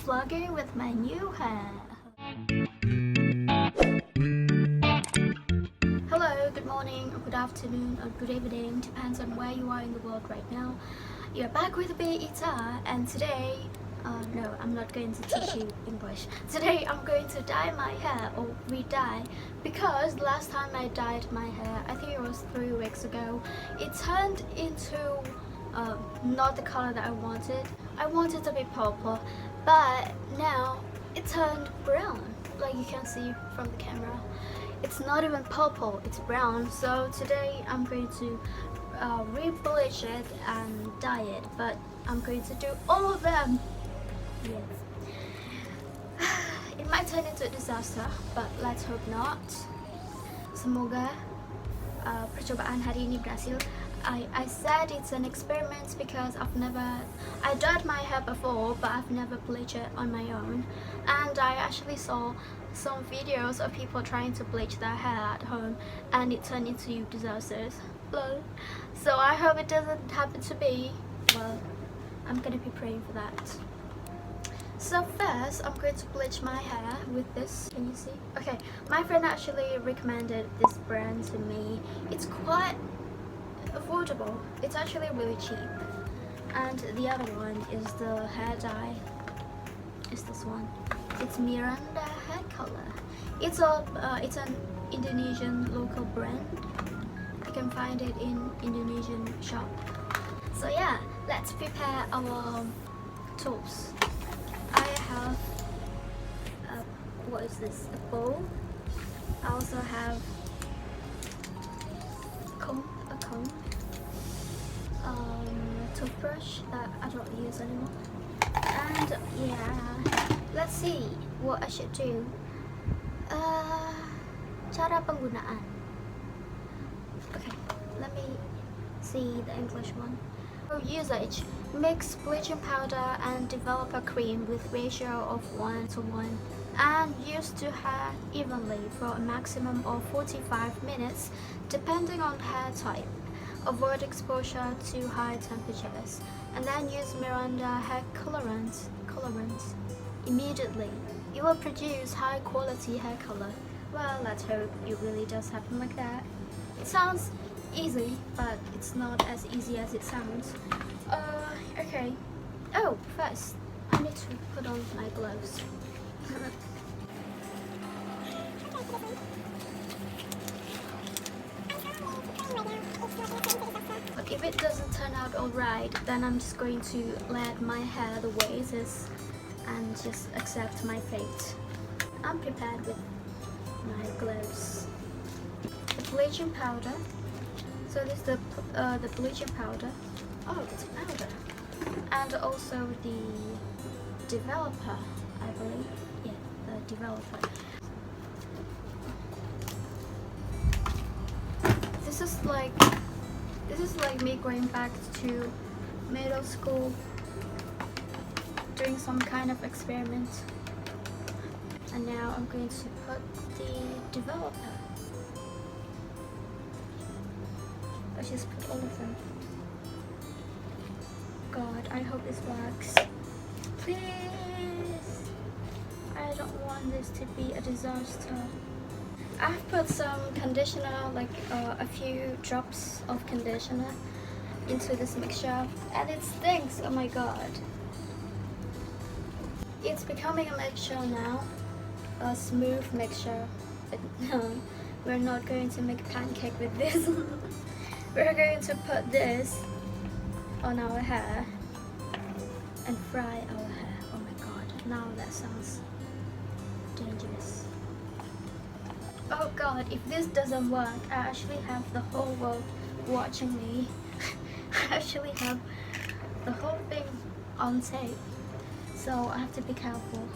vlogging with my new hair. Hello, good morning, or good afternoon, or good evening, depends on where you are in the world right now. You're back with me, Ita, and today, no, I'm not going to teach you English. Today I'm going to dye my hair, or re-dye, because last time I dyed my hair, I think it was 3 weeks ago, it turned into not the color that I wanted. I wanted to be purple, but now it turned brown, like you can see from the camera. It's not even purple, it's brown. So today I'm going to re-bleach it and dye it, but I'm going to do all of them. Yes. It might turn into a disaster, but let's hope not. Semoga percobaan hari ini berhasil. I said it's an experiment because I dyed my hair before, but I've never bleached it on my own. And I actually saw some videos of people trying to bleach their hair at home, and it turned into disasters. Lol. So I hope it doesn't happen to me. Well, I'm gonna be praying for that. So first, I'm going to bleach my hair with this. Can you see? Okay, my friend actually recommended this brand to me. It's quite affordable. It's actually really cheap. And the other one is the hair dye. It's this one. It's Murah hair color. It's an Indonesian local brand. You can find it in Indonesian shop. So yeah, let's prepare our tools. I have what is this? A bowl. I also have a comb, toothbrush that I don't use anymore. And yeah, let's see what I should do. Cara penggunaan. Okay, let me see the English one. Usage: mix bleaching powder and developer cream with ratio of 1:1 and use to hair evenly for a maximum of 45 minutes depending on hair type. Avoid exposure to high temperatures, and then use Miranda hair colorant immediately. You will produce high quality hair color. Well, let's hope it really does happen like that. It sounds easy, but it's not as easy as it sounds. Okay. Oh, first I need to put on my gloves. But if it doesn't turn out alright, then I'm just going to let my hair the way it is and just accept my fate. I'm prepared with my gloves. The bleaching powder. So this is the bleaching powder. Oh, it's powder. And also the developer, I believe. Yeah, the developer. This is like me going back to middle school, doing some kind of experiment. And now I'm going to put the developer. I just put all of them. God, I hope this works. Please! I don't want this to be a disaster. I've put some conditioner, like a few drops of conditioner into this mixture, and it stinks. Oh my god. It's becoming a mixture now, a smooth mixture. But we're not going to make a pancake with this. We're going to put this on our hair and fry our hair. Oh my god, now that sounds dangerous. Oh god, if this doesn't work, I actually have the whole world watching me. I actually have the whole thing on tape, so I have to be careful.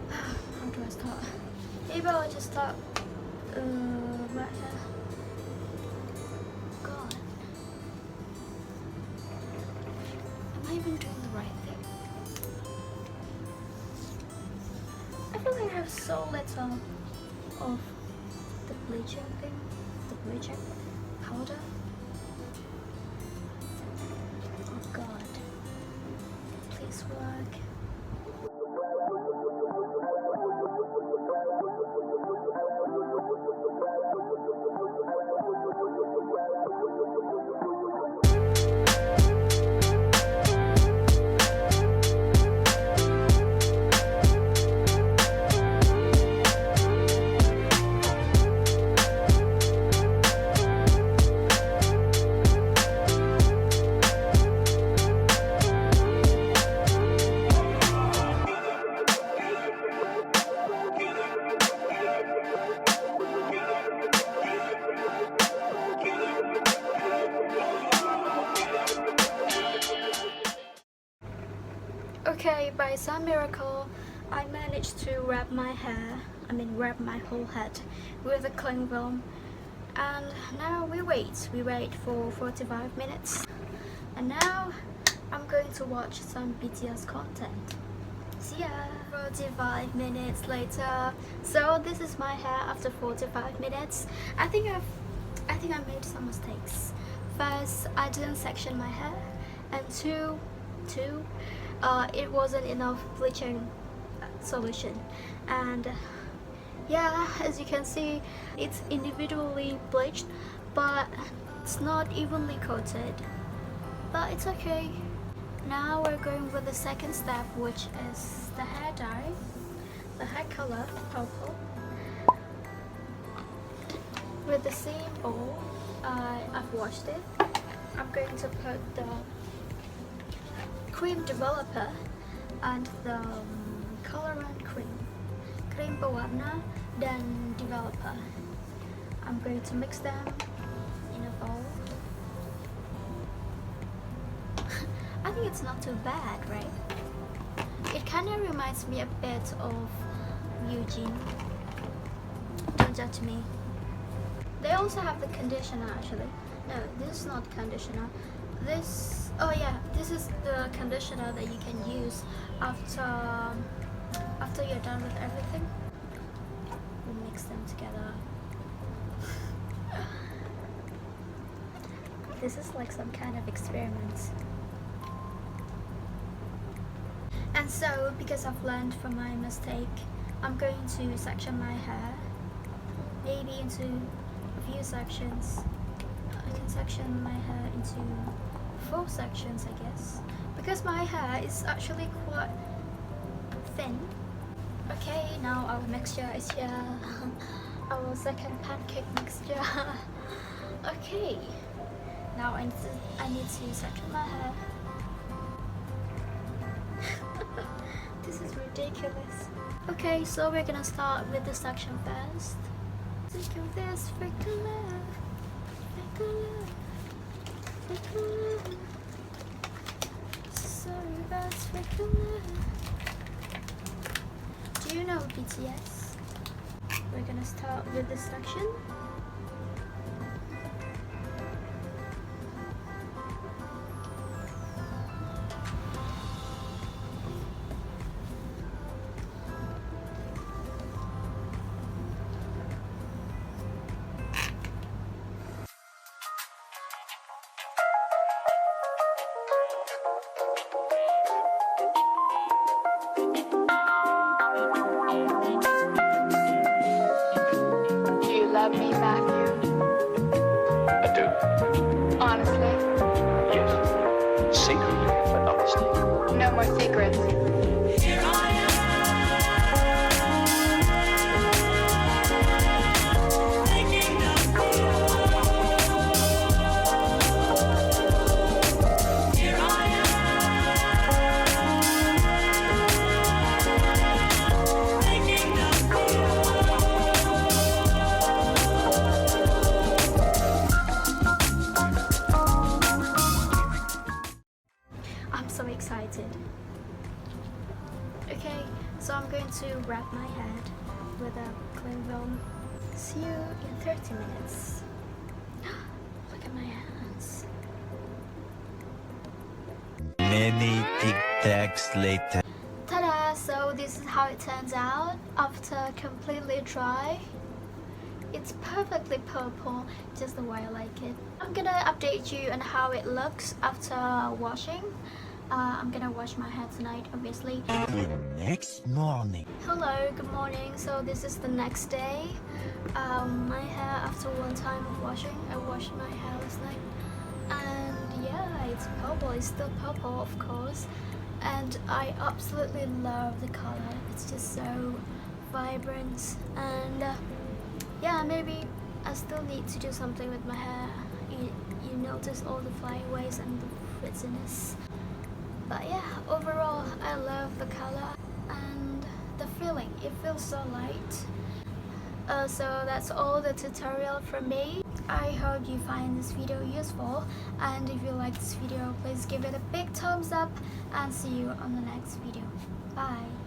How do I start? Maybe I'll just start right here. God, am I even doing the right thing? I feel like I have so little of the bleaching thing, the bleaching powder. Oh god, please work. by some miracle, I managed to wrap my whole head with a cling film. And now we wait for 45 minutes. And now I'm going to watch some BTS content. See ya! 45 minutes later. So this is my hair after 45 minutes. I think I made some mistakes. First, I didn't section my hair, and two, it wasn't enough bleaching solution. And yeah, as you can see, it's individually bleached, but it's not evenly coated. But it's okay. Now we're going with the second step, which is the hair dye. The hair color, purple. With the same bowl, I've washed it. I'm going to put the cream developer and the colorant cream pewarna dan developer. I'm going to mix them in a bowl. I think it's not too bad, right? It kind of reminds me a bit of Eugene. Don't judge me. They also have the conditioner actually. No, this is not conditioner. This is the conditioner that you can use after you're done with everything. We mix them together. This is like some kind of experiment. And so, because I've learned from my mistake, I'm going to section my hair, maybe into a few sections. I can section my hair into 4 sections, I guess, because my hair is actually quite thin. Okay, now our mixture is here. Our second pancake mixture. Okay, now I need to section my hair. This is ridiculous. Okay, so we're gonna start with the section first. Think of this, fake the love, fake the love, fake the love. Sorry about fake the love. Do you know BTS? We're gonna start with this section. Love me, Matthew. I do. Honestly. Yes. Secretly, but honestly. No more secrets. Here I am, making up Here I am, making up I'm so excited. Okay, so I'm going to wrap my head with a cling film. See you in 30 minutes. Look at my hands. Many tic-tacs later. Ta-da! So this is how it turns out after completely dry. It's perfectly purple, just the way I like it. I'm gonna update you on how it looks after washing. I'm gonna wash my hair tonight, obviously. The next morning. Hello, good morning. So this is the next day. My hair, after one time of washing, I washed my hair last night. And yeah, it's purple. It's still purple, of course. And I absolutely love the color. It's just so vibrant. And yeah, maybe I still need to do something with my hair. You notice all the flyaways and the frizziness. But yeah, overall I love the color and the feeling. It feels so light. So that's all the tutorial from me. I hope you find this video useful, and if you like this video, please give it a big thumbs up, and see you on the next video. Bye.